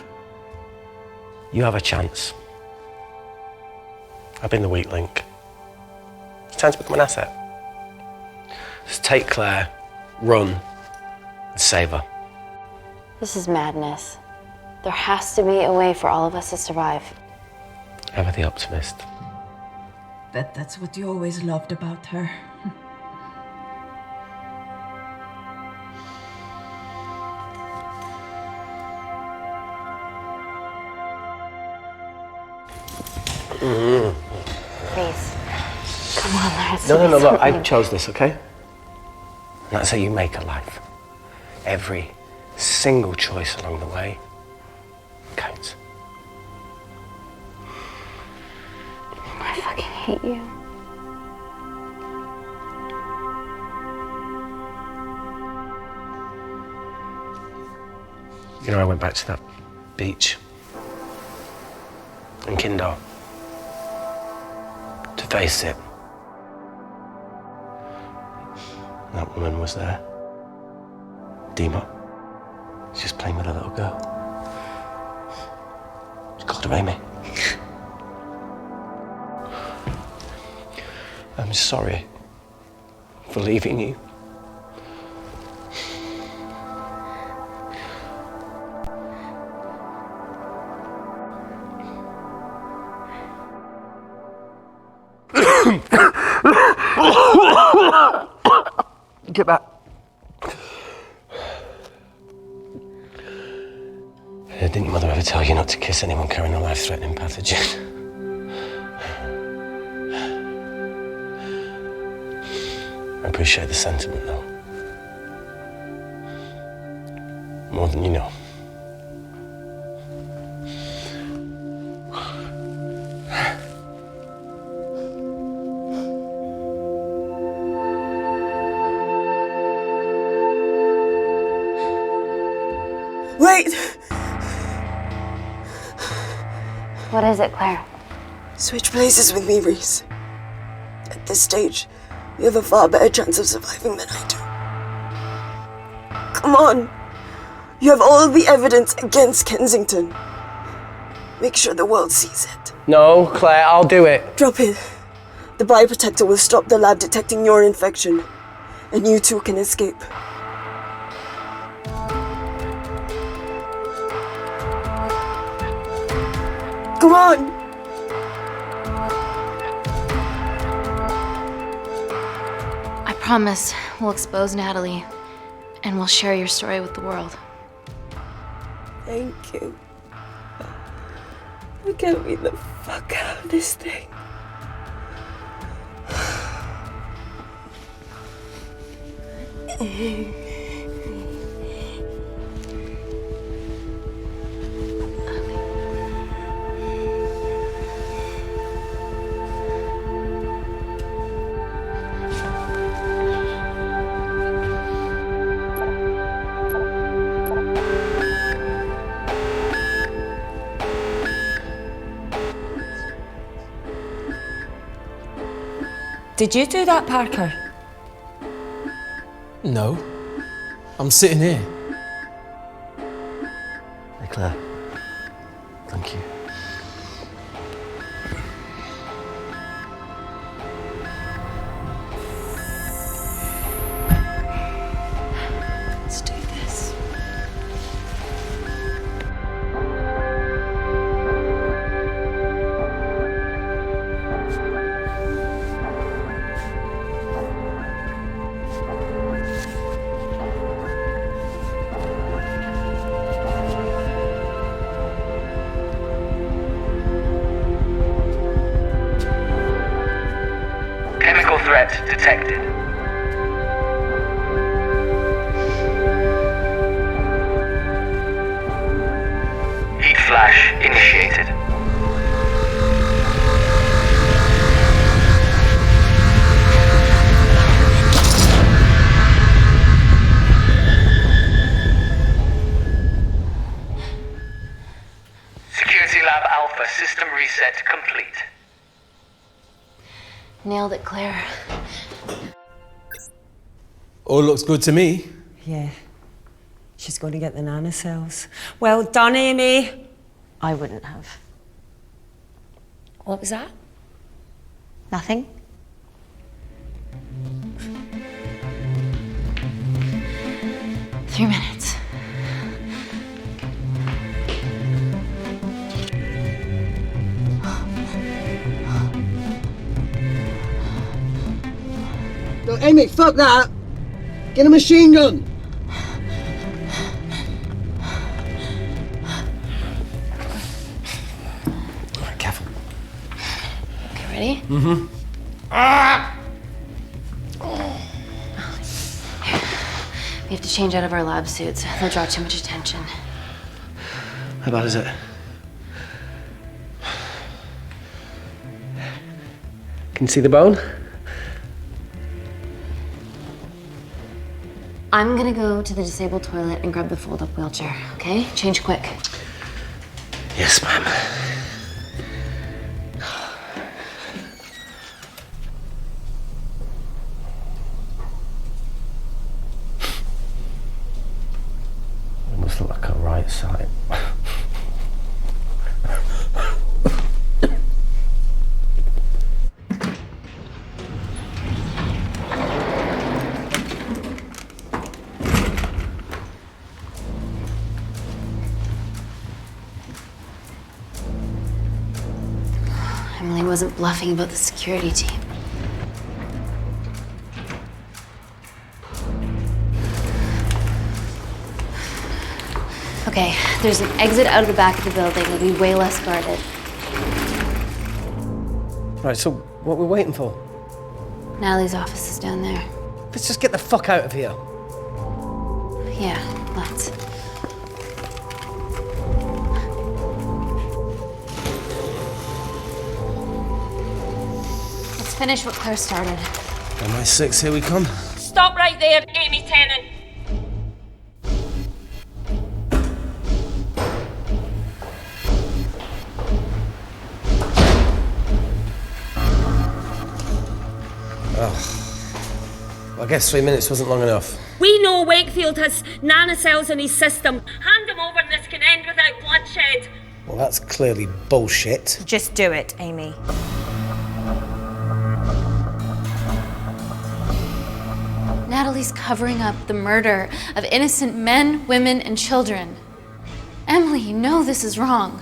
have a chance. I've been the weak link. It's time to become an asset. Just take Claire, run, and save her. This is madness. There has to be a way for all of us to survive. Ever the optimist. Bet that's what you always loved about her. Please. Come on, there has to No, be look, I something. chose this, okay? And that's how you make a life. Every single choice along the way counts. I fucking hate you. You know, I went back to that beach in Kindar to face it. That woman was there. Dima. She's just playing with a little girl. She called her Amy. I'm sorry for leaving you. Get back. Didn't your mother ever tell you not to kiss anyone carrying a life-threatening pathogen? I appreciate the sentiment, though. More than you know. Wait! What is it, Claire? Switch places with me, Reese. At this stage, you have a far better chance of surviving than I do. Come on. You have all the evidence against Kensington. Make sure the world sees it. No, Claire, I'll do it. Drop it. The bioprotector will stop the lab detecting your infection, and you two can escape. Come on! I promise we'll expose Natalie, and we'll share your story with the world. Thank you. Get me the fuck out of this thing. Did you do that, Parker? No. I'm sitting here. Hey, Claire. Thank you. Let's do this. Chemical threat detected. Heat flash initiated. Lab Alpha system reset complete. Nailed it, Claire. All looks good to me. Yeah. She's going to get the nanocells. Well done, Amy. I wouldn't have. What was that? Nothing? Three minutes. No, Amy, fuck that! Get a machine gun! Alright, careful. Okay, ready? Mm-hmm. Ah! We have to change out of our lab suits. They'll draw too much attention. How bad is it? Can you see the bone? I'm gonna go to the disabled toilet and grab the fold-up wheelchair, okay? Change quick. Yes, ma'am. It must look like a right side. Emily wasn't bluffing about the security team. Okay, there's an exit out of the back of the building. It'll be way less guarded. Right, so what are we waiting for? Natalie's office is down there. Let's just get the fuck out of here. Yeah, let's. Let's finish what Claire started. MI6, here we come. Stop right there, Amy Tennant. Well, I guess 3 minutes wasn't long enough. We know Wakefield has nanocells in his system. Hand him over and this can end without bloodshed. Well, that's clearly bullshit. Just do it, Amy. Natalie's covering up the murder of innocent men, women, and children. Emily, you know this is wrong.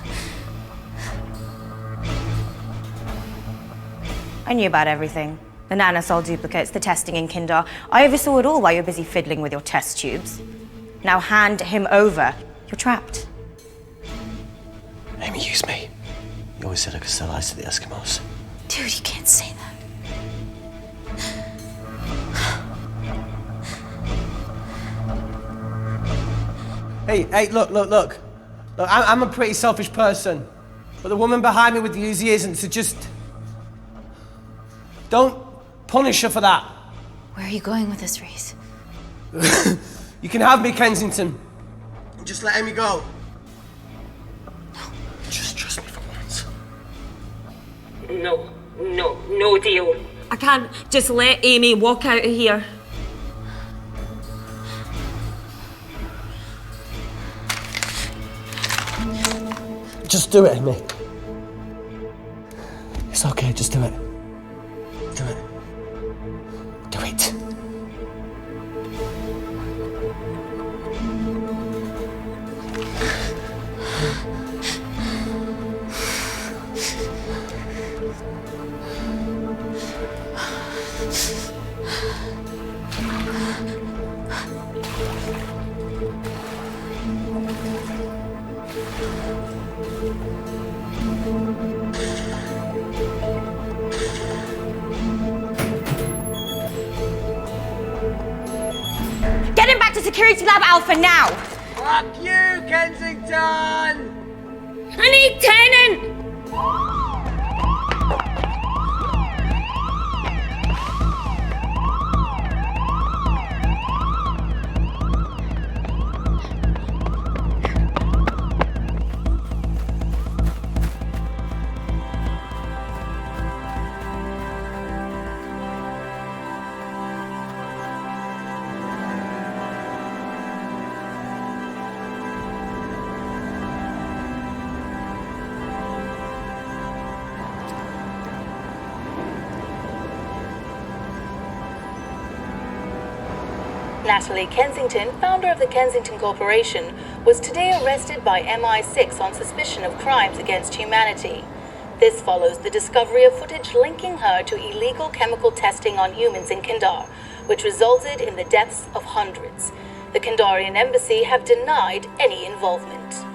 I knew about everything. The nanosol duplicates, the testing in Kindar. I oversaw it all while you're busy fiddling with your test tubes. Now hand him over. You're trapped. Amy, use me. You always said I could sell ice to the Eskimos. Dude, you can't say that. Hey, look. I'm a pretty selfish person. But the woman behind me with the Uzi isn't, so just... don't punish her for that. Where are you going with this, Reese? You can have me, Kensington. Just let Amy go. No. Just trust me for once. No deal. I can't just let Amy walk out of here. Just do it, Amy. It's okay, just do it. Do it. Do it. Get him back to Security Lab Alpha now! Fuck you, Kensington! I need Tennant! Natalie Kensington, founder of the Kensington Corporation, was today arrested by MI6 on suspicion of crimes against humanity. This follows the discovery of footage linking her to illegal chemical testing on humans in Kandar, which resulted in the deaths of hundreds. The Kandarian embassy have denied any involvement.